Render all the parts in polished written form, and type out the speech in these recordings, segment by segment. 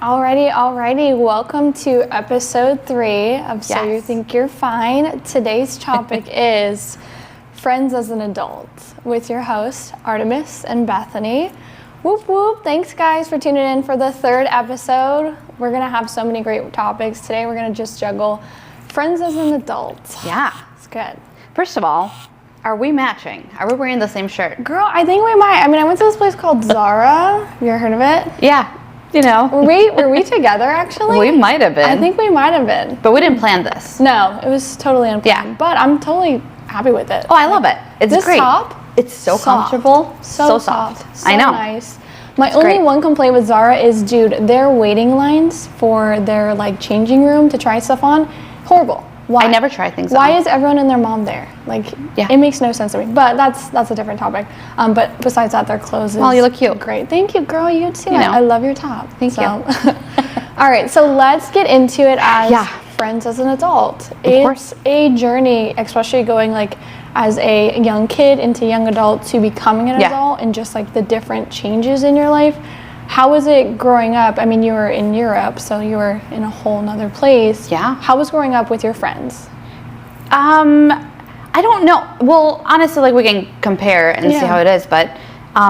Alrighty. Welcome to episode 3 of So You Yes. Think You're Fine. Today's topic is friends as an adult with your host, Artemis and Bethany. Whoop whoop. Thanks guys for tuning in for the 3rd episode. We're going to have so many great topics. Today we're going to just juggle friends as an adult. Yeah. It's good. First of all, are we matching? Are we wearing the same shirt? Girl, I think we might. I went to this place called Zara. Have you ever heard of it? Yeah. You know. Were we together actually? We might have been. I think we might have been. But we didn't plan this. No, it was totally unplanned. Yeah. But I'm totally happy with it. Oh, I love it. It's this great. top, It's so soft. comfortable. So soft. So I know. nice. My It's only great. one complaint with Zara is, dude, their waiting lines for their changing room to try stuff on, horrible. Why? I never try things Why on. is everyone and their mom there? Yeah. It makes no sense to me. But that's a different topic. But besides that, their clothes is Well, you look cute. great. Thank you, girl. You too. You know. I love your top. Thank you. All right, so let's get into it as Yeah. friends as an adult. course. It's a journey, especially going as a young kid into young adult to becoming an Yeah. adult, and just the different changes in your life. How was it growing up? You were in Europe, so you were in a whole nother place. Yeah. How was growing up with your friends? I don't know. Well, honestly, we can compare and see Yeah. how it is, but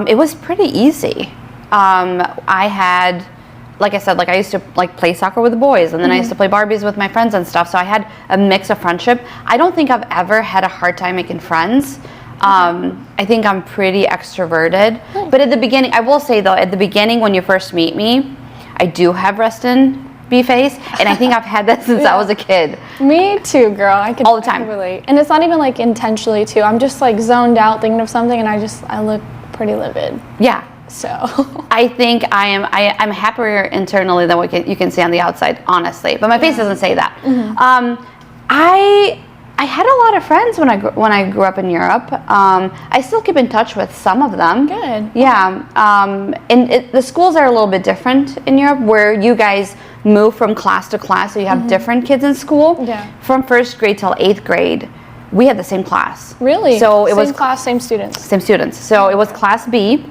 it was pretty easy. I had, like I said, I used to play soccer with the boys, and then I used to play Barbies with my friends and stuff. So I had a mix of friendship. I don't think I've ever had a hard time making friends. I think I'm pretty extroverted. Nice. But at the beginning, I will say though, at the beginning when you first meet me, I do have resting bee face, and I think I've had that since I was a kid. Me too, girl. I can All the time. I can relate. And it's not even intentionally too. I'm just zoned out thinking of something, and I look pretty livid. Yeah. So I think I'm happier internally than what you can see on the outside, honestly. But my face doesn't say that. I had a lot of friends when I grew up in Europe. I still keep in touch with some of them. Good. Yeah. And the schools are a little bit different in Europe, where you guys move from class to class, so you have different kids in school. Yeah. From 1st grade till 8th grade, we had the same class. Really? So it same was class, same students. same students. So it was class B,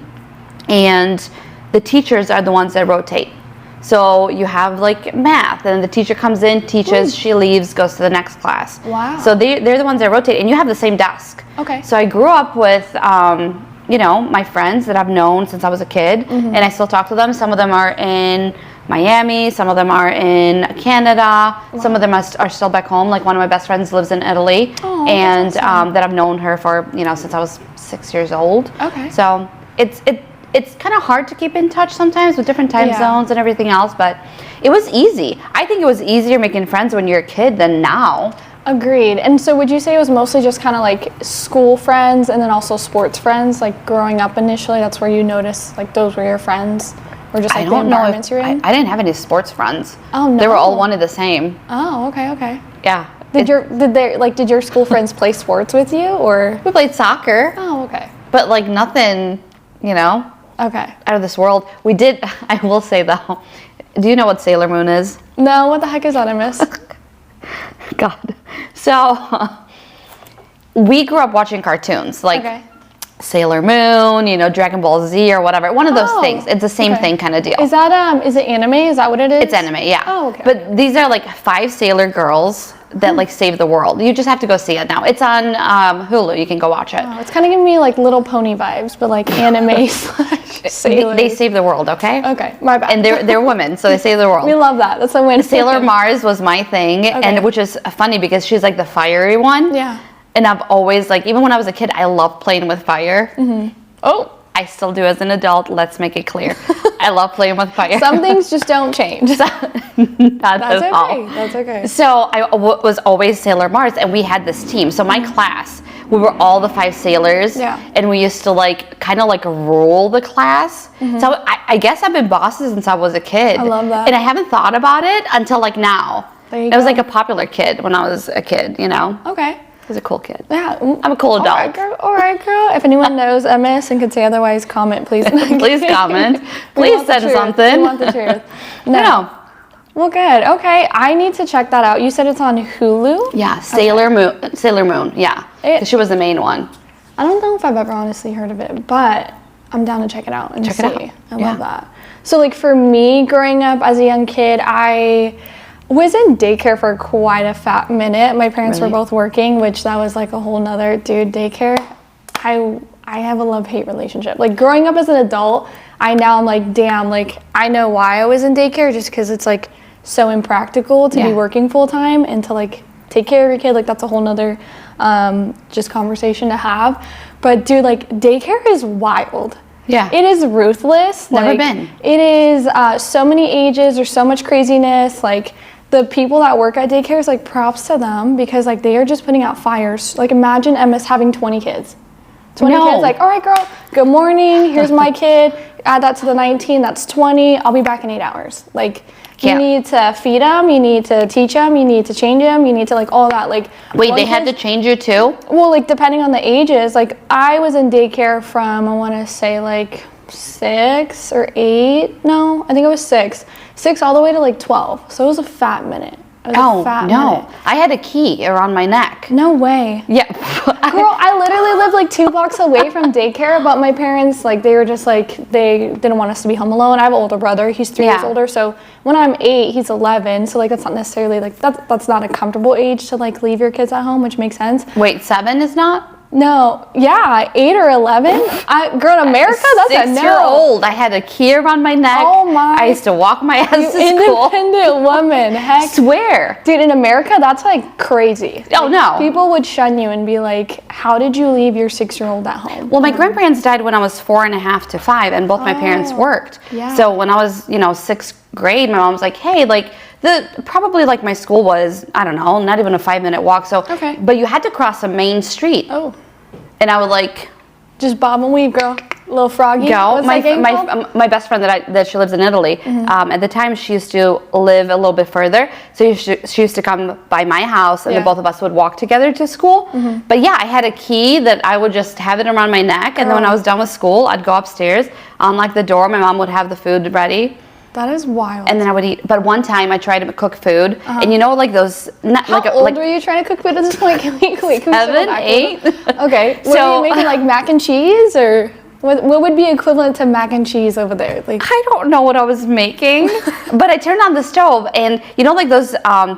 and the teachers are the ones that rotate. So you have math, and the teacher comes in, teaches, she leaves, goes to the next class. Wow. So they're the ones that rotate, and you have the same desk. Okay. So I grew up with, my friends that I've known since I was a kid, and I still talk to them. Some of them are in Miami, some of them are in Canada, some of them are still back home. One of my best friends lives in Italy, Oh, and that's awesome. that I've known her for, since I was 6 years old. Okay. So it's kind of hard to keep in touch sometimes with different time zones and everything else, but it was easy. I think it was easier making friends when you're a kid than now. Agreed. And so would you say it was mostly just kind of school friends, and then also sports friends? Growing up initially, that's where you noticed those were your friends, or just I the don't know environments you're in? I didn't have any sports friends. Oh, no. They were all one and the same. Oh, okay. Yeah. Did your school friends play sports with you, or? We played soccer, Oh, okay. but nothing, Okay. out of this world. We did, I will say though, do you know what Sailor Moon is? No, what the heck is that? I miss? God. So we grew up watching cartoons Okay. Sailor Moon, Dragon Ball Z or whatever. One of those Oh, things. It's the same okay. thing kind of deal. Is that is it anime? Is that what it is? It's anime, yeah. Oh, okay. But these are 5 sailor girls that save the world. You just have to go see it now. It's on Hulu. You can go watch it. Oh, it's kind of giving me Little Pony vibes, but anime / sailor. They save the world, okay? Okay, my bad. And they're women, so they save the world. We love that. That's a win. Sailor Mars was my thing, and which is funny because she's the fiery one. Yeah. And I've always even when I was a kid, I loved playing with fire. Oh, I still do as an adult. Let's make it clear. I love playing with fire. some things just don't change. Not That's at all. okay. That's okay. So I was always Sailor Mars, and we had this team. So my class, we were all the 5 sailors, Yeah. and we used to kind of rule the class. So I guess I've been bosses since I was a kid. I love that. And I haven't thought about it until now. There you I was go. a popular kid when I was a kid, Okay. I was a cool kid. Yeah. I'm a cool adult. All right, girl. If anyone knows MS and could say otherwise, comment, please. Please comment. We Please want the send truth. something. We want the truth. No. Well, good. Okay, I need to check that out. You said it's on Hulu? Yeah, Sailor Moon. Sailor Moon, yeah. 'Cause she was the main one. I don't know if I've ever honestly heard of it, but I'm down to check it out and Check see. it out. I Yeah. love that. So like for me, growing up as a young kid, I was in daycare for quite a fat minute. My parents were both working, which that was like a whole nother daycare. I have a love-hate relationship. Like growing up as an adult, I'm like, damn, like I know why I was in daycare, just because it's like so impractical to be working full time and to like take care of your kid. Like that's a whole nother just conversation to have. But dude, like daycare is wild. Yeah. It is ruthless. Never been. It is so many ages, there's so much craziness. Like the people that work at daycare is like props to them, because like they are just putting out fires. Like imagine Emma's having 20 kids. 20 kids, like, all right, girl, good morning, here's my kid, add that to the 19, that's 20, I'll be back in 8 hours. Like, you need to feed them, you need to teach them, you need to change them, you need to, like, all that, like. Wait, they had to change you too? Well, like, depending on the ages, like, I was in daycare from, I want to say, like, 6 or 8, no, I think it was 6 all the way to, like, 12, so it was a fat minute. Oh, no. I had a key around my neck. No way. Yeah. Girl, I literally lived like 2 blocks away from daycare, but my parents, like, they were just like, they didn't want us to be home alone. I have an older brother. He's 3 years older. So when I'm 8, he's 11. So, like, that's not necessarily, like, that's not a comfortable age to, like, leave your kids at home, which makes sense. Wait, 7 is not? No, 8 or 11. Girl, in America, that's a no. 6-year-old. I had a key around my neck. Oh my! I used to walk my ass to school. Independent woman, heck. Swear, dude. In America, that's like crazy. Oh no! People would shun you and be like, "How did you leave your 6-year-old at home?" Well, my grandparents died when I was 4.5 to 5, and both my parents worked. Yeah. So when I was, 6th grade, my mom was like, "Hey, like." Probably like my school was, I don't know, not even a 5-minute walk. So, but you had to cross a main street. Oh. And I would like, just bob and weave, girl. Little froggy. Go. My best friend that she lives in Italy. At the time, she used to live a little bit further. So she used to come by my house, and the both of us would walk together to school. But yeah, I had a key that I would just have it around my neck, and then when I was done with school, I'd go upstairs, unlock the door. My mom would have the food ready. That is wild. And then I would eat. But one time I tried to cook food, and like those. How old were you trying to cook food at this point? Can we 7, 8. Okay. So were you making like mac and cheese, or what would be equivalent to mac and cheese over there? Like I don't know what I was making, but I turned on the stove, and like those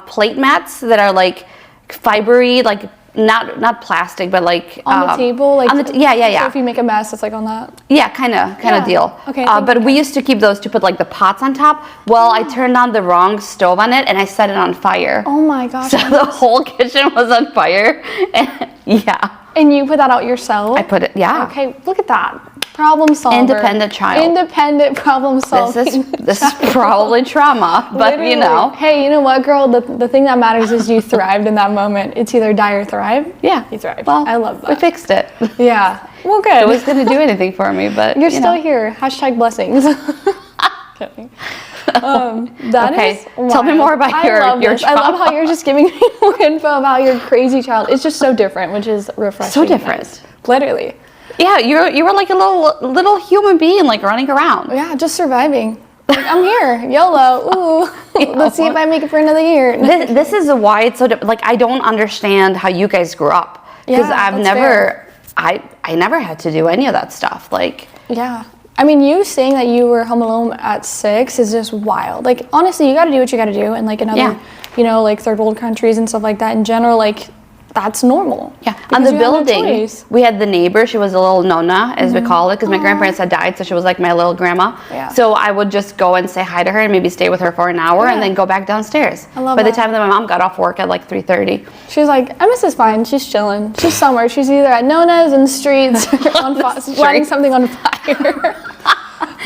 plate mats that are like fibery, like. Not plastic, but like on the table, like yeah. So if you make a mess, it's like on that. Yeah, kind of deal. Okay. But we used to keep those to put like the pots on top. Well, I turned on the wrong stove on it, and I set it on fire. Oh my gosh! So the whole kitchen was on fire. And, yeah. And you put that out yourself? I put it. Yeah. Okay, look at that. Problem solver. Independent child. Independent problem solving. This is probably trauma, but Literally. Hey, you know what, girl? The thing that matters is you thrived in that moment. It's either die or thrive. Yeah. You thrived. Well, I love that. We fixed it. Yeah. Well, good. It was going to do anything for me, but you're still here. # blessings. Kidding. That is wild. Tell me more about your trauma. I love how you're just giving me more info about your crazy child. It's just so different, which is refreshing. So different. Literally. Yeah, you were like a little human being, like running around. Yeah, just surviving. Like, I'm here, YOLO. Ooh, let's see if I make it for another year. This is why it's so different. Like I don't understand how you guys grew up, because I never had to do any of that stuff. Like I mean, you saying that you were home alone at 6 is just wild. Like honestly, you got to do what you got to do, and like in other like third world countries and stuff like that in general, like. That's normal. Yeah. On the building, we had the neighbor. She was a little nonna, as we call it, because my grandparents had died, so she was like my little grandma. Yeah. So I would just go and say hi to her and maybe stay with her for an hour and then go back downstairs. I love By the time that my mom got off work at like 3:30. She was like, Emma's is fine. She's chilling. She's somewhere. She's either at Nona's in the streets or lighting something on fire.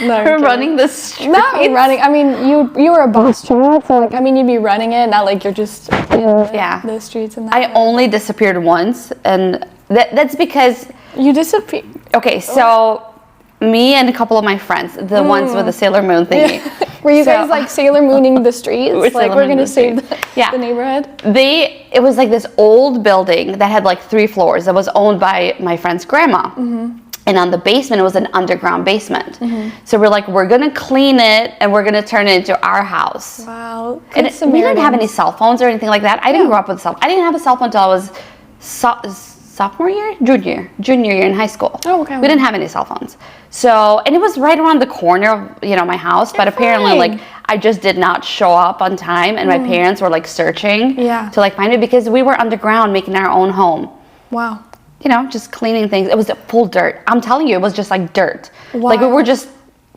No, we're running the streets. Not running. I mean, you were a boss child, so like, I mean, you'd be running it, not like you're just the streets and that. I only disappeared once, and that's because you disappeared. Okay, so me and a couple of my friends, the ones with the Sailor Moon thingy. Were you guys like Sailor Mooning the streets? We're gonna save the neighborhood. It was like this old building that had like 3 floors that was owned by my friend's grandma. And on the basement, it was an underground basement. So we're like, we're going to clean it and we're going to turn it into our house. Wow. And we didn't have any cell phones or anything like that. I didn't grow up with a cell phone. I didn't have a cell phone until I was sophomore year, junior year in high school. Oh, okay. We didn't have any cell phones. So, and it was right around the corner of, my house, but apparently like I just did not show up on time, and my parents were like searching to like find it, because we were underground making our own home. Wow. Just cleaning things. It was full dirt. I'm telling you, it was just like dirt. Wow. Like we were just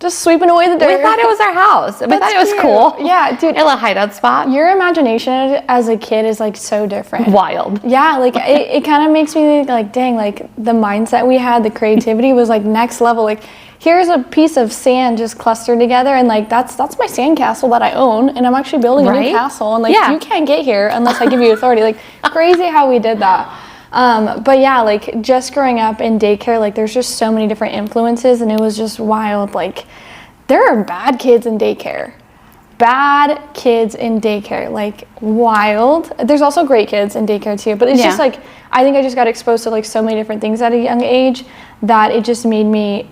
sweeping away the dirt. We thought it was our house. We thought it was cute. cool. Yeah, dude. A little hideout spot. Your imagination as a kid is like so different. Wild. Yeah, like it kind of makes me think like, dang, like the mindset we had, the creativity was like next level. Like here's a piece of sand just clustered together, and like that's my sandcastle that I own, and I'm actually building a new castle, and like you can't get here unless I give you authority. Like crazy how we did that. But yeah, like just growing up in daycare, like there's just so many different influences, and it was just wild. Like there are bad kids in daycare. Like wild. There's also great kids in daycare too, but it's just like, I think I just got exposed to like so many different things at a young age that it just made me,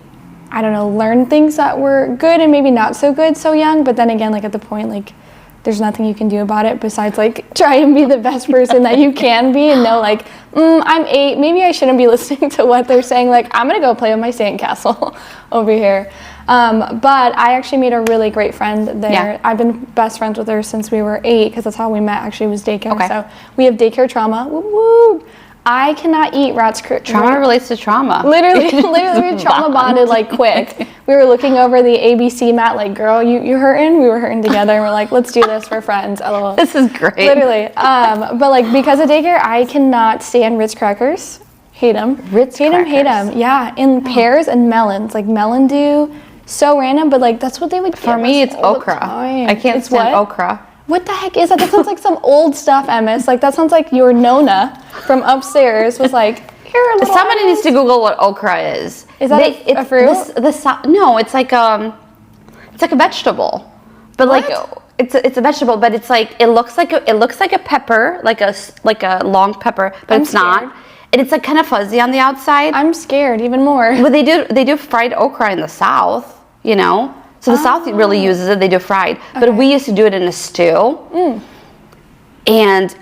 I don't know, learn things that were good and maybe not so good so young. But then again, like at the point, like there's nothing you can do about it besides like try and be the best person that you can be, and know like, I'm 8, maybe I shouldn't be listening to what they're saying. Like I'm gonna go play with my sandcastle over here. But I actually made a really great friend there. Yeah. I've been best friends with her since we were 8, because that's how we met. Actually, was daycare. Okay. So we have daycare trauma. Woo woo. I cannot eat Trauma relates to trauma. Literally we trauma bonded like quick. We were looking over the ABC mat like, girl, you hurting? We were hurting together, and we're like, let's do this for friends. LOL. This is great. Literally. But like because of daycare, I cannot stand Ritz crackers. Hate them. Ritz crackers. Hate them. Yeah, in pears and melons, like melon dew. So random, but like that's what they would give For me, it's okra. I can't stand okra. What the heck is that? That sounds like some old stuff, Emmis. Like that sounds like your Nona from upstairs was like, here. Somebody needs to Google what okra is. Is that a fruit? No, it's like a vegetable, but what? Like it's a vegetable, but it's like it looks like a pepper, like a long pepper, but it's not. And it's like kind of fuzzy on the outside. I'm scared even more. But they do fried okra in the South, So the South really uses it. They do fried. Okay. But we used to do it in a stew. And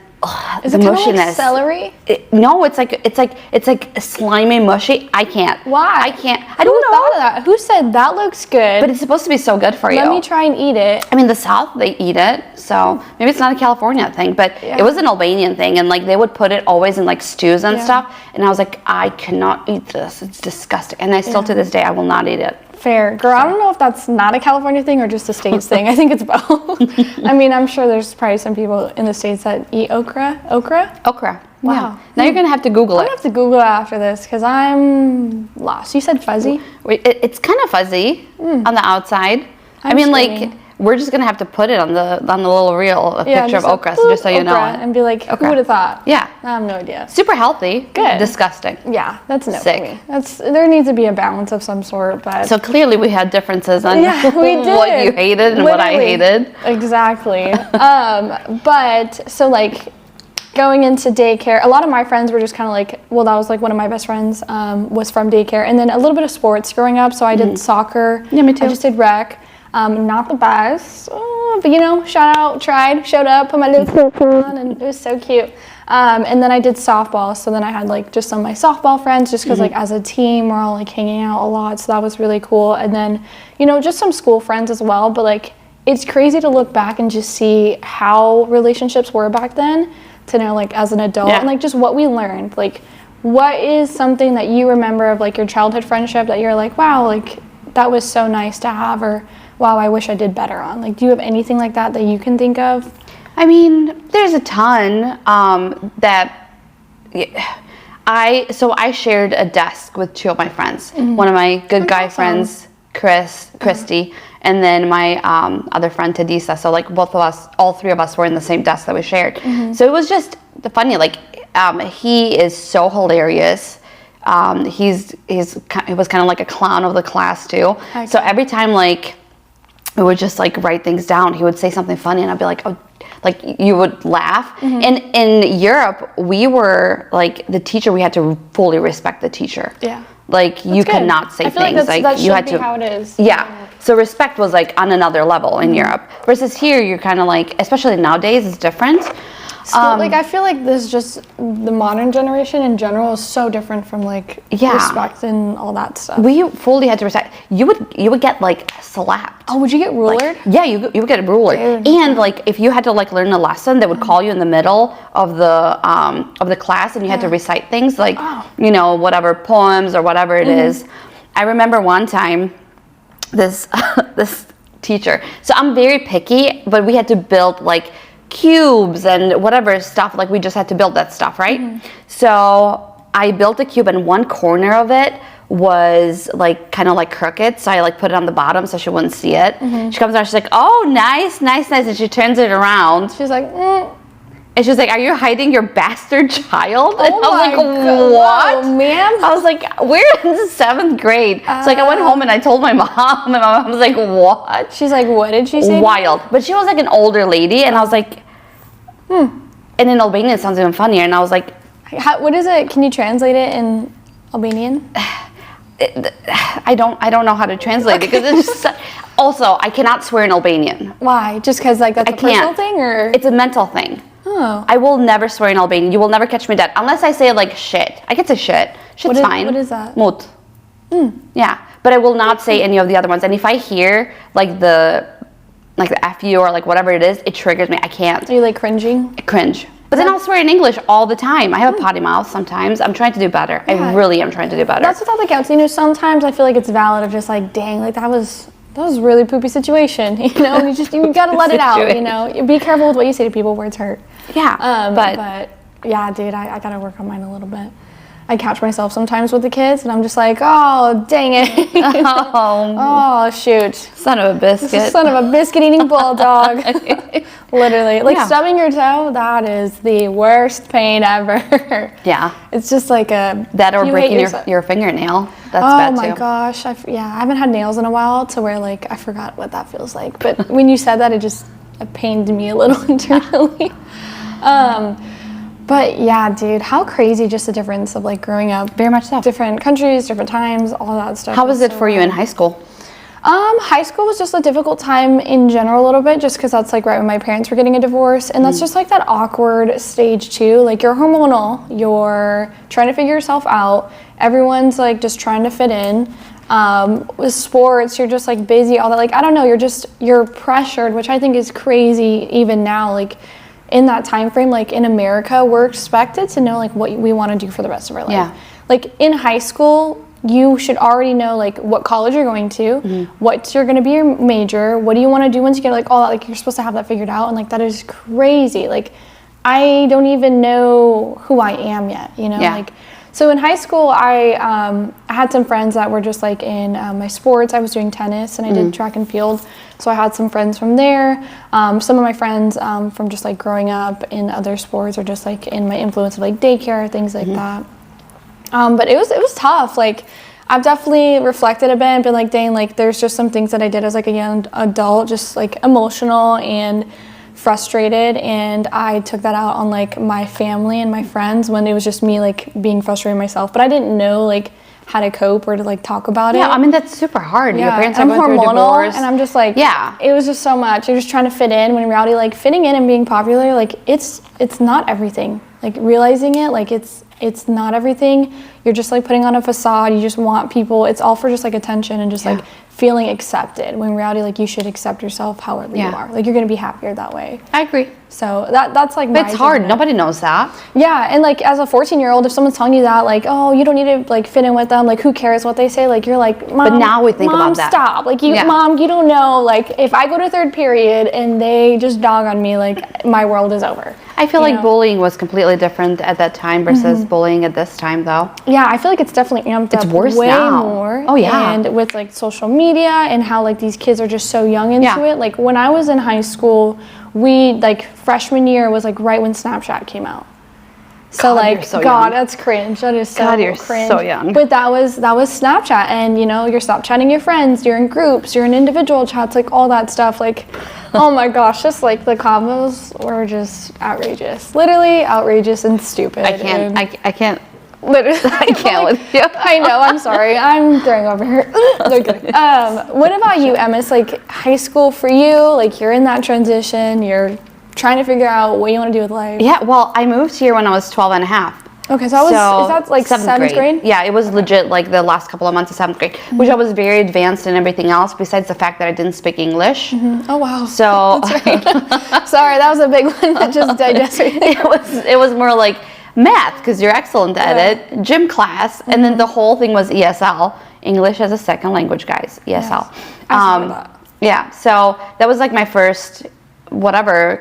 is it kind of like celery? No, it's like slimy, mushy. I can't. Why? I can't. I don't know. Thought of that? Who said that looks good? But it's supposed to be so good for you. Let me try and eat it. I mean, the South, they eat it. So maybe it's not a California thing, but it was an Albanian thing. And like they would put it always in like stews and stuff. And I was like, I cannot eat this. It's disgusting. And I still to this day, I will not eat it. Fair. Girl, I don't know if that's not a California thing or just a States thing. I think it's both. I mean, I'm sure there's probably some people in the States that eat okra. Okra? Okra. Wow. Yeah. Now you're going to have to Google it. I'm going to have to Google it after this because I'm lost. You said fuzzy? It's kind of fuzzy on the outside. I mean, like, we're just going to have to put it on the little reel, a picture of okra, just so you know it. And be like, who would have thought? Yeah. I have no idea. Super healthy. Good. Disgusting. Yeah, that's no for me. There needs to be a balance of some sort. But so clearly we had differences on what you hated and what I hated. Exactly. But so like going into daycare, a lot of my friends were just kind of like, well, that was like one of my best friends was from daycare. And then a little bit of sports growing up. So I did soccer. Yeah, me too. I just did rec. Not the best, but shout out, tried, showed up, put my little clip on, and it was so cute. And then I did softball, so then I had like just some of my softball friends, just because like as a team we're all like hanging out a lot, so that was really cool. And then just some school friends as well. But like it's crazy to look back and just see how relationships were back then, to know like as an adult and like just what we learned. Like what is something that you remember of like your childhood friendship that you're like, wow, like that was so nice to have, or wow, I wish I did better on? Like, do you have anything like that you can think of? I mean, there's a ton I shared a desk with 2 of my friends. One of my good guy friends, Christy, and then my other friend, Tadisa. So like both of us, all 3 of us were in the same desk that we shared. So it was just funny. Like he is so hilarious. He was kind of like a clown of the class too. Okay. So every time like we would just like write things down, he would say something funny and I'd be like, oh, like you would laugh. And in Europe, we were like the teacher, we had to fully respect the teacher. Yeah. Like you could not say things like you had to. How it is. Yeah. So respect was like on another level in Europe. Versus here, you're kind of like, especially nowadays, it's different. Like I feel like this just the modern generation in general is so different from like respect and all that stuff. We fully had to respect. You would get like slapped. Oh, would you get rulered? Yeah, you would get rulered. And like if you had to like learn a lesson, they would call you in the middle of the class, and you had to recite things like you know, whatever poems or whatever it is. I remember one time this this teacher. So I'm very picky, but we had to build like cubes and whatever stuff. Like we just had to build that stuff, right? So I built a cube, and one corner of it was like kind of like crooked, so I like put it on the bottom so she wouldn't see it. She comes out, she's like, "Oh, nice, and she turns it around. She's like, and she's like, "Are you hiding your bastard child?" And oh I was like, God. "What, Whoa, ma'am?" I was like, "We're in 7th grade." So like I went home and I told my mom, and my mom was like, "What?" She's like, "What did she say?" Wild. But she was like an older lady, and I was like, And in Albanian it sounds even funnier, and I was like, what is it? Can you translate it in Albanian? I don't know how to translate it, because it's just, also I cannot swear in Albanian. Why? Just because like that's a personal thing, or it's a mental thing. Oh. I will never swear in Albanian. You will never catch me dead unless I say like shit. I can say shit. Shit's fine. What is that? Mut. Yeah, but I will not say any of the other ones. And if I hear like the F you or like whatever it is, it triggers me. I can't. Are you like cringing? I cringe. But then I'll swear in English all the time. I have a potty mouth sometimes. I'm trying to do better. Yeah. I really am trying to do better. That's without the counts. You know, sometimes I feel like it's valid of just like, dang, like that was a really poopy situation. You know, you gotta let it out. You know, be careful with what you say to people. Words hurt. Yeah. But yeah, dude, I gotta work on mine a little bit. I catch myself sometimes with the kids, and I'm just like, oh, dang it. Oh, shoot. Son of a biscuit. Son of a biscuit-eating bulldog. Literally. Like, stubbing your toe, that is the worst pain ever. Yeah. It's just like a... That or breaking your fingernail. That's bad, too. Oh, my gosh. I haven't had nails in a while to where, like, I forgot what that feels like. But when you said that, it pained me a little internally. But yeah, dude, how crazy just the difference of like growing up. Very much so. Different countries, different times, all that stuff. How was it for you in high school? High school was just a difficult time in general a little bit, just because that's like right when my parents were getting a divorce. And that's just like that awkward stage too. Like you're hormonal, you're trying to figure yourself out. Everyone's like just trying to fit in. With sports, you're just like busy, all that. Like, I don't know, you're pressured, which I think is crazy even now. Like, in that time frame, like in America, we're expected to know like what we want to do for the rest of our life. Yeah. Like in high school, you should already know like what college you're going to, what's going to be your major, what do you want to do once you get like all that. Like you're supposed to have that figured out, and like that is crazy. Like I don't even know who I am yet, you know. Like so in high school, I had some friends that were just like in my sports. I was doing tennis and I did track and field. So I had some friends from there. Some of my friends from just like growing up in other sports or just like in my influence of like daycare, things like that. But it was tough. Like I've definitely reflected a bit and been like, dang, like there's just some things that I did as like a young adult, just like emotional and frustrated, and I took that out on like my family and my friends when it was just me like being frustrated myself. But I didn't know like how to cope or to like talk about it. Yeah, I mean that's super hard. Yeah. Your parents are going through a divorce, and I'm just like, it was just so much. You're just trying to fit in when in reality, like fitting in and being popular, like it's not everything. Like realizing it, like it's not everything. You're just like putting on a facade. You just want people. It's all for just like attention and just like feeling accepted. When in reality, like you should accept yourself however you are. Like you're gonna be happier that way. I agree. So that's like. But it's hard. Nobody knows that. Yeah, and like as a 14-year-old, if someone's telling you that, like, oh, you don't need to like fit in with them. Like, who cares what they say? Like, you're like, Mom. But now we think about that. Stop. Like, Mom, you don't know. Like, if I go to third period and they just dog on me, like, my world is over. I feel like bullying was completely different at that time versus bullying at this time, though. Yeah, I feel like it's definitely amped up worse way now. more. Oh, yeah. And with like social media and how like these kids are just so young into it. Like when I was in high school, we like freshman year was like right when Snapchat came out. So like, God, that's cringe. That is so God, you're cringe. so young. But that was Snapchat, and you know, you're Snapchatting your friends, you're in groups, you're in individual chats, like all that stuff. Like, oh my gosh, just like the combos were just outrageous. Literally outrageous and stupid. I can't. Literally, I can't with you. I know. I'm sorry. I'm throwing over here. No kidding. What about you, Emma? It's like high school for you. Like you're in that transition. You're trying to figure out what you want to do with life. Yeah, well, I moved here when I was 12 and a half. Okay, so is that like seventh grade? Yeah, it was legit like the last couple of months of 7th grade, which I was very advanced in everything else besides the fact that I didn't speak English. Oh, wow. So, That's right. Sorry, that was a big one that just digested. it was more like math, because you're excellent at it, gym class, and then the whole thing was ESL, English as a second language, guys, ESL. Yes. I support that. Yeah, so that was like my first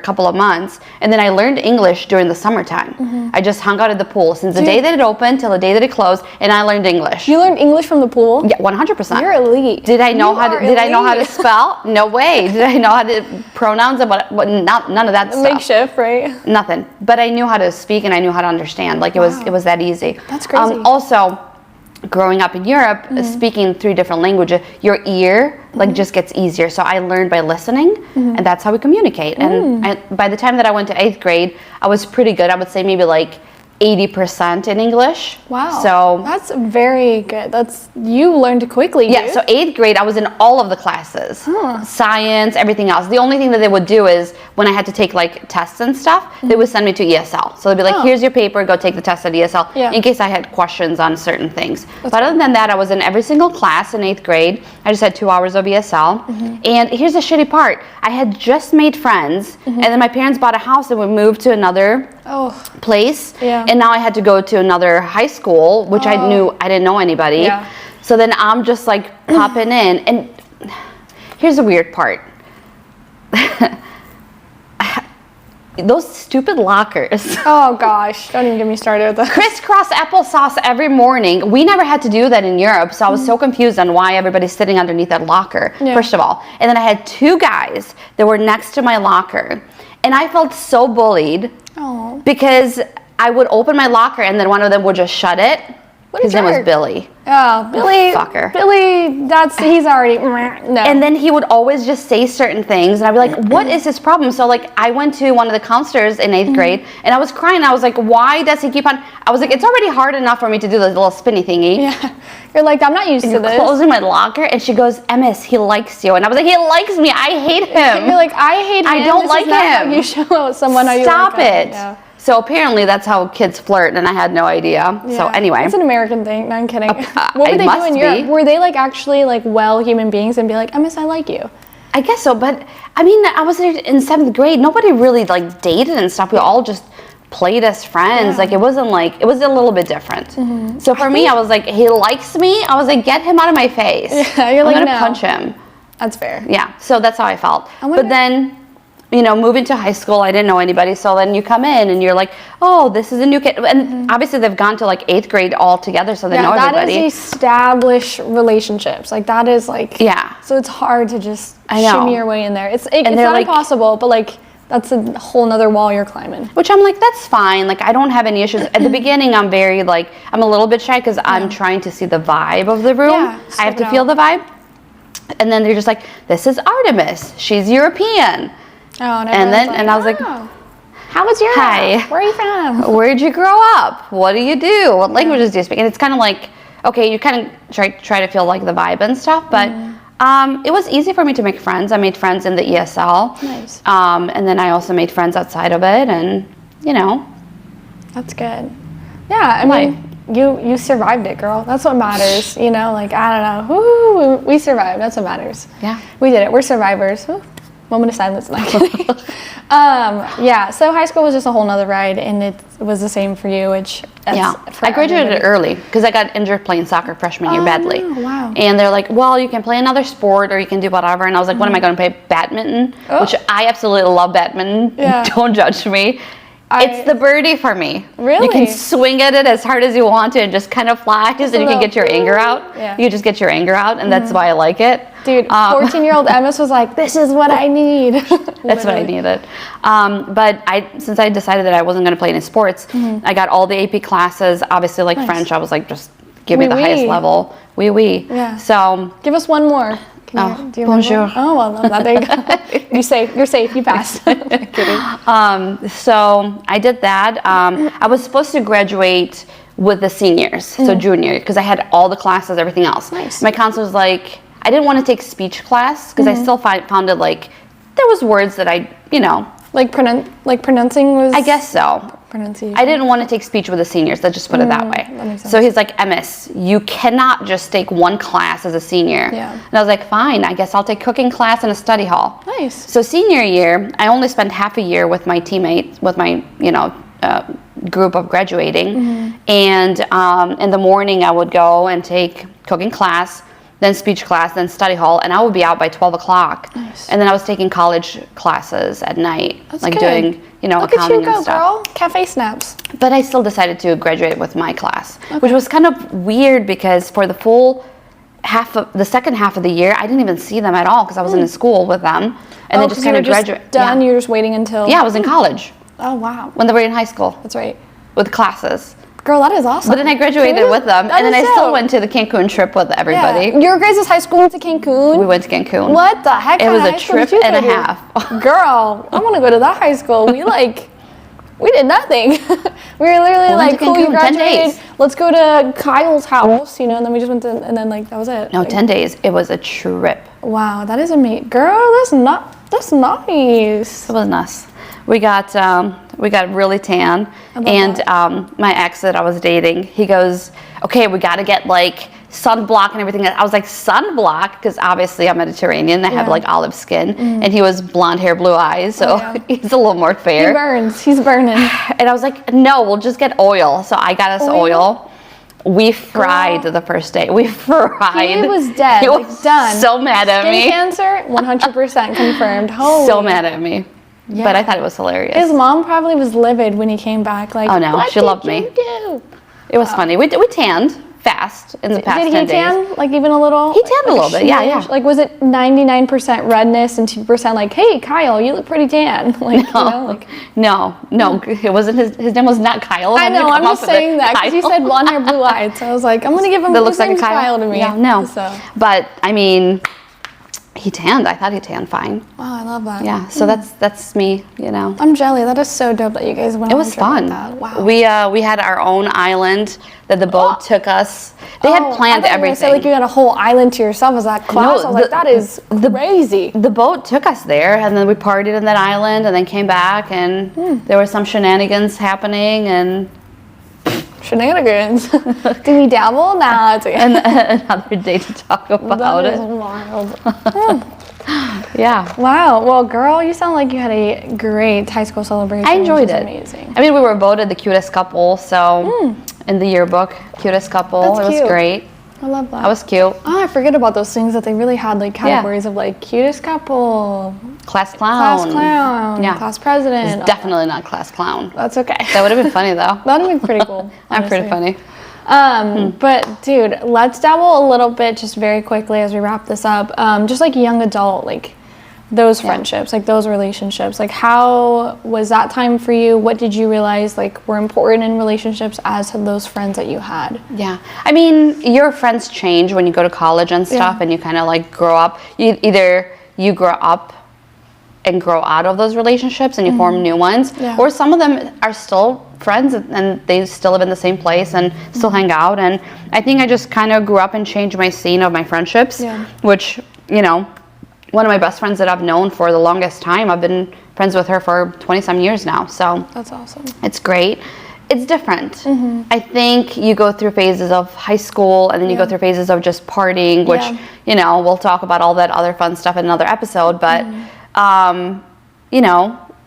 couple of months, and then I learned English during the summertime. I just hung out at the pool since the day that it opened till the day that it closed, and I learned English. You learned English from the pool? Yeah, 100%. You're elite. Did I know how to spell? No way. Did I know how to pronouns and what none of that stuff. Makeshift, right? Nothing. But I knew how to speak and I knew how to understand. Like it was that easy. That's crazy. Also, growing up in Europe, speaking 3 different languages, your ear just gets easier. So I learned by listening, and that's how we communicate. And by the time that I went to 8th grade, I was pretty good. I would say maybe like 80% in English. Wow. So that's very good. You learned quickly, dude. Yeah, so 8th grade, I was in all of the classes. Science, everything else. The only thing that they would do is when I had to take like tests and stuff, they would send me to ESL. So they'd be like, here's your paper, go take the test at ESL in case I had questions on certain things. But other than that, I was in every single class in 8th grade. I just had 2 hours of ESL. And here's the shitty part. I had just made friends, and then my parents bought a house and we moved to another place. Yeah. And now I had to go to another high school, which I didn't know anybody. Yeah. So then I'm just like popping in. And here's the weird part. Those stupid lockers. Oh gosh, don't even get me started with that. Crisscross applesauce every morning. We never had to do that in Europe, so I was so confused on why everybody's sitting underneath that locker, first of all. And then I had 2 guys that were next to my locker. And I felt so bullied because I would open my locker and then one of them would just shut it. His name was Billy. Oh, Billy. Fucker. Billy, he's already, no. And then he would always just say certain things. And I'd be like, what is his problem? So like I went to one of the counselors in 8th grade and I was crying. I was like, why does he keep on? I was like, it's already hard enough for me to do this little spinny thingy. Yeah. You're like, I'm not used to this. Closing my locker and she goes, MS, he likes you. And I was like, he likes me. I hate him. You're like, I hate him. I don't like him. You show someone how you Stop like it. Yeah. So apparently that's how kids flirt, and I had no idea. Yeah. So anyway. It's an American thing. No, I'm kidding. What were it they must doing in be. Europe? Were they like actually like well human beings and be like, MS, I like you? I guess so, but I mean, I was in 7th grade. Nobody really like dated and stuff. We all just played as friends. Like it wasn't like, it was a little bit different. So for me, I was like, he likes me. I was like, get him out of my face. Yeah, you're like, I'm gonna punch him. That's fair. Yeah, so that's how I felt. But then, moving to high school, I didn't know anybody. So then you come in and you're like, oh, this is a new kid. And obviously they've gone to like 8th grade all together, so they know everybody. That is established relationships. Like that is like, so it's hard to just shimmy your way in there. It's not like, impossible, but like that's a whole nother wall you're climbing. Which I'm like, that's fine. Like I don't have any issues. At the beginning, I'm very like, I'm a little bit shy because I'm trying to see the vibe of the room. I have to feel the vibe. And then they're just like, this is Artemis. She's European. Oh, and I was like, how was your hi, where are you from? Where'd you grow up? What do you do? What languages do you speak? And it's kind of like, okay, you kind of try to feel like the vibe and stuff, but it was easy for me to make friends. I made friends in the ESL. Nice. And then I also made friends outside of it, and That's good. Yeah, I mean, you survived it, girl. That's what matters. Like I don't know. Woo, we survived. That's what matters. Yeah, we did it. We're survivors. Woo. Moment of silence. So high school was just a whole nother ride, and it was the same for you, which I graduated early because I got injured playing soccer freshman year badly. Oh, wow. And they're like, well, you can play another sport or you can do whatever. And I was like, what am I going to play? Badminton, which I absolutely love badminton. Yeah. Don't judge me. It's the birdie for me. Really? You can swing at it as hard as you want to and just kind of flash and you can get your anger out. Yeah. You just get your anger out, and that's why I like it. Dude, 14-year-old Emmis was like, this is what I need. That's what I needed. But since I decided that I wasn't going to play any sports, I got all the AP classes. Obviously, like French, I was like, just give me the highest level. Oui. Yeah. So give us one more. Do you bonjour. Oh, I love that. There you go. You're safe. You passed. Kidding. So I did that. I was supposed to graduate with the seniors, so junior, because I had all the classes, everything else. Nice. My counselor was like, I didn't want to take speech class because I still found it like there was words that I, Like pronouncing was. I guess so. Pronunciation. I didn't want to take speech with the seniors. Let's just put it that way. That makes sense. So he's like, Emis, you cannot just take one class as a senior. Yeah. And I was like, fine, I guess I'll take cooking class in a study hall. Nice. So senior year, I only spent half a year with my teammates, with my, group of graduating. And in the morning, I would go and take cooking class, then speech class, then study hall, and I would be out by 12 o'clock. Nice. And then I was taking college classes at night, That's like good. doing, Look accounting at you go, and stuff. girl. Cafe snaps. But I still decided to graduate with my class, which was kind of weird because for the full the second half of the year, I didn't even see them at all because I wasn't in school with them. And then just kind of graduate. Done. You were just waiting until. Yeah, I was in college Oh wow. when they were in high school That's right. with classes. Girl, that is awesome. But then I graduated with them, and then I still went to the Cancun trip with everybody. Yeah. Your guys' high school went to Cancun? We went to Cancun. What the heck? It was kind a of high school trip did you and a go to? half. Girl, I want to go to that high school. We did nothing. We were literally went to cool, you Cancun, 10 graduated. days. Let's go to Kyle's house, and then we just went to, and then that was it. No, 10 days. It was a trip. Wow, that is amazing. Girl, that's nice. It was nice. We got really tan, and my ex that I was dating, he goes, okay, we got to get sunblock and everything. I was like, sunblock? Because obviously I'm Mediterranean. I have olive skin, and he was blonde hair, blue eyes, so he's a little more fair. He burns. He's burning. And I was like, no, we'll just get oil. So I got us oil. We fried the first day. We fried. He was dead. He was done. so mad at Skin me. cancer, 100% confirmed. Holy. So mad at me. Yeah. But I thought it was hilarious. His mom probably was livid when he came back. Oh no, what she loved did me. you do? It was funny. We tanned fast in the past 10 days. Did he tan? Even a little? He tanned a little bit, yeah. Was it 99% redness and 2% hey, Kyle, you look pretty tan? No, it wasn't his name was not Kyle. I know, I'm just saying that because you said blonde hair, blue eyed. So I was like, I'm going to give him that looks like a Kyle to me. Yeah, no. So. But I mean, he tanned. I thought he tanned fine. Wow, I love that. Yeah, so that's me, I'm jelly. That is so dope that you guys went It on was a trip fun. like that. Wow. We had our own island that the boat took us. They had planned everything. I thought you had a whole island to yourself as that class. I was like, that is crazy. The boat took us there, and then we partied on that island, and then came back, and there were some shenanigans happening, and shenanigans. Do we dabble? Nah, it's okay. And another day to talk about that it. is wild. Yeah. Wow. Well, girl, you sound like you had a great high school celebration. I enjoyed it. Amazing. I mean, we were voted the cutest couple, so in the yearbook, cutest couple. That's it was cute. great. I love that. I was cute. Oh, I forget about those things that they really had categories of cutest couple, Class clown. Yeah. class president. It's definitely not class clown. That's okay. That would have been funny though. That'd have been pretty cool. I'm pretty funny. But dude, let's dabble a little bit just very quickly as we wrap this up. Just young adult, those friendships, those relationships, how was that time for you? What did you realize were important in relationships as to those friends that you had? Yeah, I mean, your friends change when you go to college and stuff, and you kind of grow up. Either you grow up and grow out of those relationships and you form new ones, or some of them are still friends and they still live in the same place and still hang out. And I think I just kind of grew up and changed my scene of my friendships, which, one of my best friends that I've known for the longest time, I've been friends with her for 20-some years now. So that's awesome. It's great. It's different. I think you go through phases of high school and then you go through phases of just partying, which, we'll talk about all that other fun stuff in another episode. But, and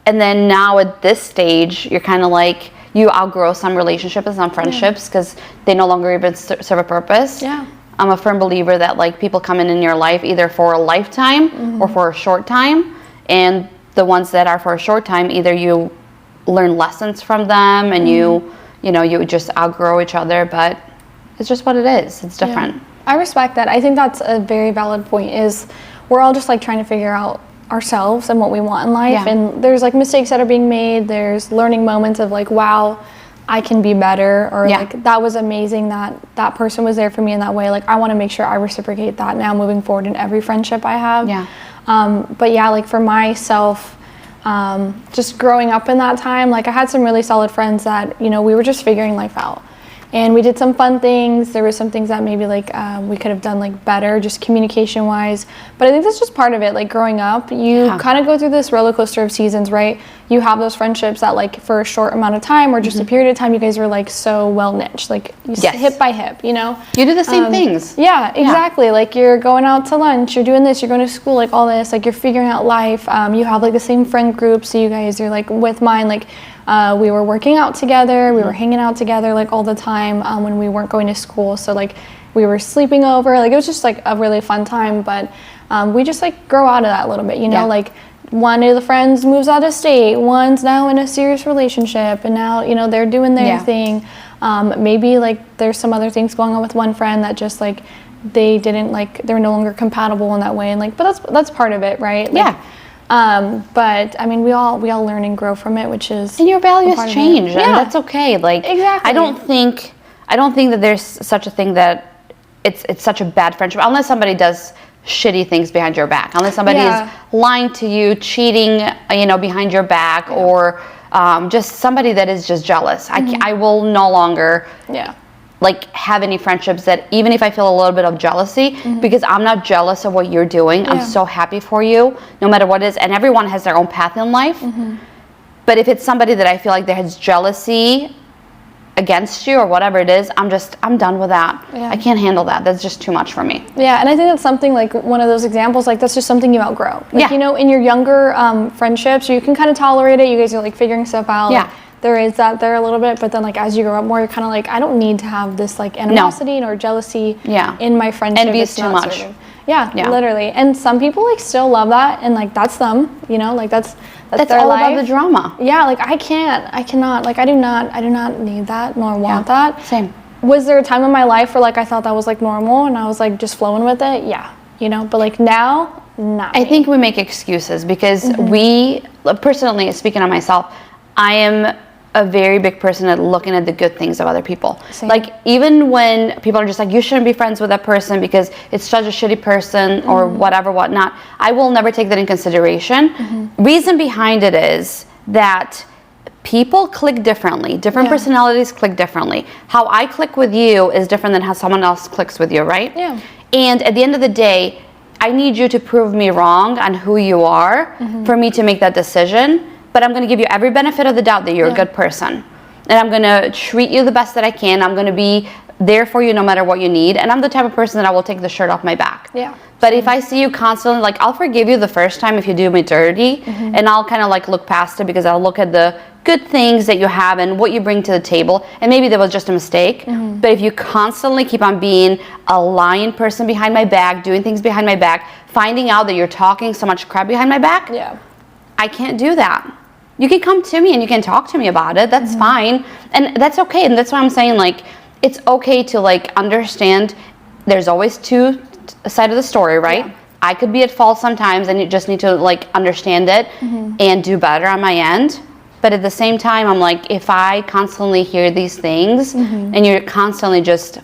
then now at this stage, you're kind of you outgrow some relationships and some friendships because they no longer even serve a purpose. Yeah. I'm a firm believer that people come in your life either for a lifetime or for a short time, and the ones that are for a short time, either you learn lessons from them and you just outgrow each other, but it's just what it is. It's different. I respect that. I think that's a very valid point. Is we're all just trying to figure out ourselves and what we want in life, and there's mistakes that are being made. There's learning moments of wow, I can be better, or that was amazing that person was there for me in that way. I want to make sure I reciprocate that now moving forward in every friendship I have. But for myself, just growing up in that time, I had some really solid friends that we were just figuring life out, and we did some fun things. There were some things that maybe like we could have done like better, just communication wise. But I think that's just part of it. Like growing up, you kind of go through this roller coaster of seasons, right? You have those friendships that like for a short amount of time or just a period of time, you guys are like so well niched, like hip by hip, you know? You do the same things. Yeah, exactly. Like you're going out to lunch, you're doing this, you're going to school, like all this, like you're figuring out life. You have like the same friend group, so you guys are like with mine, like we were working out together, we were hanging out together like all the time when we weren't going to school. So like we were sleeping over, like it was just like a really fun time. But we just like grow out of that a little bit, you know, like one of the friends moves out of state, one's now in a serious relationship, and now, you know, they're doing their thing. Maybe like there's some other things going on with one friend that just like they didn't like, they're no longer compatible in that way, and like, but that's part of it, right? Like, but I mean, we all learn and grow from it, which is, and your values change, and that's okay. Like, exactly. I don't think that there's such a thing that it's such a bad friendship unless somebody does shitty things behind your back, unless somebody is lying to you, cheating, you know, behind your back, or just somebody that is just jealous. I will no longer like have any friendships that, even if I feel a little bit of jealousy, because I'm not jealous of what you're doing. I'm so happy for you, no matter what it is, and everyone has their own path in life. But if it's somebody that I feel like there has jealousy against you or whatever it is, I'm done with that. I can't handle that. That's just too much for me. Yeah, and I think that's something like one of those examples, like that's just something you outgrow. Like, you know, in your younger friendships, you can kind of tolerate it. You guys are like figuring stuff out. Like, there is that there a little bit, but then like as you grow up more, you're kind of like, I don't need to have this like animosity or jealousy in my friendship. Envy is too much. Serving. Yeah, literally. And some people like still love that, and like that's them, you know, like that's their all life. about the drama. Yeah, like I cannot, like I do not need that nor want that. Same. Was there a time in my life where like I thought that was like normal and I was like just flowing with it? Yeah, you know, but like now, not I think we make excuses because we, personally speaking on myself, I am a very big person at looking at the good things of other people. Same. Like even when people are just like, you shouldn't be friends with that person because it's such a shitty person or whatnot, I will never take that in consideration. Reason behind it is that people click differently. Different personalities click differently. How I click with you is different than how someone else clicks with you, right? Yeah. And at the end of the day, I need you to prove me wrong on who you are for me to make that decision. But I'm going to give you every benefit of the doubt that you're a good person. And I'm going to treat you the best that I can. I'm going to be there for you no matter what you need. And I'm the type of person that I will take the shirt off my back. Yeah. But if I see you constantly, like I'll forgive you the first time if you do me dirty. And I'll kind of like look past it because I'll look at the good things that you have and what you bring to the table. And maybe that was just a mistake. But if you constantly keep on being a lying person behind my back, doing things behind my back, finding out that you're talking so much crap behind my back, I can't do that. You can come to me and you can talk to me about it. That's fine. And that's okay. And that's why I'm saying, like, it's okay to like understand there's always two sides of the story, right? I could be at fault sometimes and you just need to like understand it and do better on my end. But at the same time, I'm like, if I constantly hear these things and you're constantly just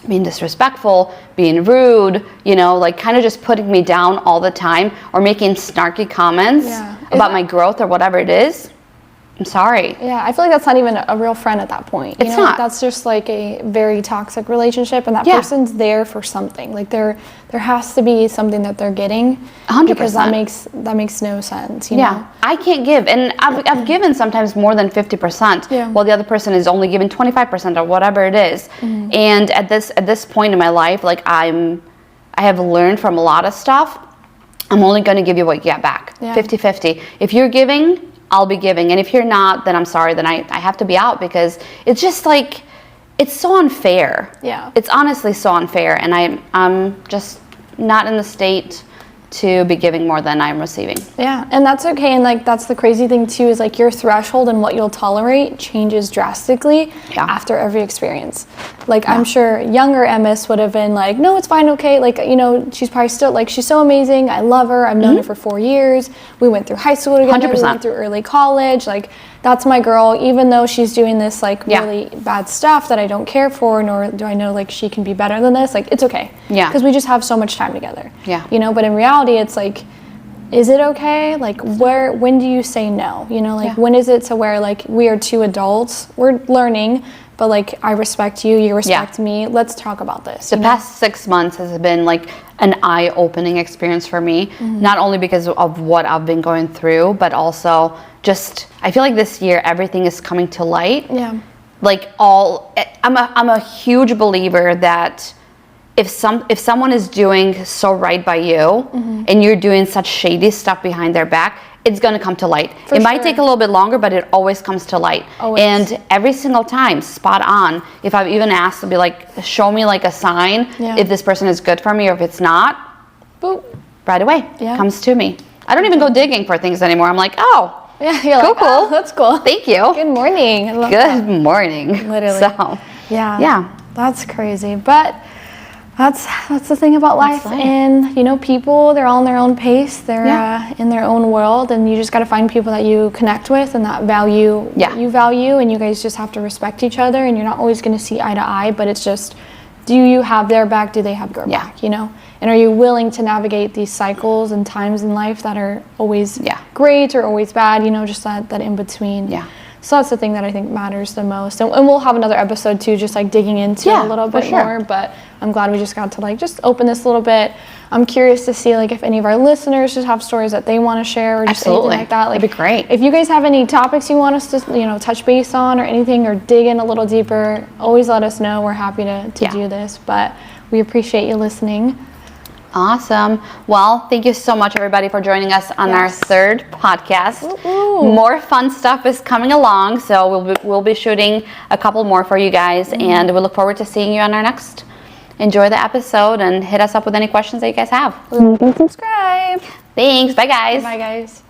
being disrespectful, being rude, you know, like kind of just putting me down all the time or making snarky comments about my growth or whatever it is, I'm sorry. Yeah, I feel like that's not even a real friend at that point. It's not. That's just like a very toxic relationship, and that person's there for something. Like there has to be something that they're getting. 100%. Because that makes no sense. You know? I can't give, and I've given sometimes more than 50%, while the other person is only giving 25% or whatever it is. And at this point in my life, like I have learned from a lot of stuff. I'm only going to give you what you get back, 50-50. If you're giving, I'll be giving, and if you're not, then I'm sorry, then I have to be out, because it's just like, it's so unfair. Yeah. It's honestly so unfair, and I'm just not in the state to be giving more than I'm receiving. Yeah, and that's okay, and like that's the crazy thing too, is like your threshold and what you'll tolerate changes drastically after every experience. Like I'm sure younger Emmis would have been like, no, it's fine, okay, like, you know, she's probably still like, she's so amazing, I love her, I've known her for 4 years, we went through high school together, 100%. we went through early college, like that's my girl, even though she's doing this like really bad stuff that I don't care for, nor do I know like she can be better than this, like it's okay. Yeah. Because we just have so much time together. Yeah. You know, but in reality it's like, is it okay? Like when do you say no? You know, like when is it to where like we are two adults, we're learning, but like I respect you, you respect me. Let's talk about this. The past 6 months has been like an eye-opening experience for me, not only because of what I've been going through, but also just, I feel like this year everything is coming to light. Yeah. Like I'm a huge believer that if someone is doing so right by you and you're doing such shady stuff behind their back, it's going to come to light. It might take a little bit longer, but it always comes to light. Always. And every single time, spot on. If I've even asked to be like, show me like a sign if this person is good for me or if it's not, boop, right away, comes to me. I don't even go digging for things anymore. I'm like, oh, you're cool, like, cool. Oh, that's cool. Thank you. Good morning. I love Good that. morning. Literally. So, yeah. That's crazy. But that's the thing about life. And you know, people, they're all in their own pace. They're in their own world, and you just got to find people that you connect with and that value what you value, and you guys just have to respect each other. And you're not always going to see eye to eye, but it's just, do you have their back? Do they have your back? You know, and are you willing to navigate these cycles and times in life that are always great or always bad? You know, just that in between. Yeah. So that's the thing that I think matters the most. And we'll have another episode too, just like digging into it a little bit more. But I'm glad we just got to like just open this a little bit. I'm curious to see like if any of our listeners just have stories that they want to share or just anything like that. Like, that'd be great. If you guys have any topics you want us to, you know, touch base on or anything, or dig in a little deeper, always let us know. We're happy to do this. But we appreciate you listening. Awesome. Well, thank you so much, everybody, for joining us on our third podcast. More fun stuff is coming along, so we'll be shooting a couple more for you guys, and we look forward to seeing you on our next. Enjoy the episode and hit us up with any questions that you guys have. Like and subscribe. Thanks. Bye, guys. Bye, guys.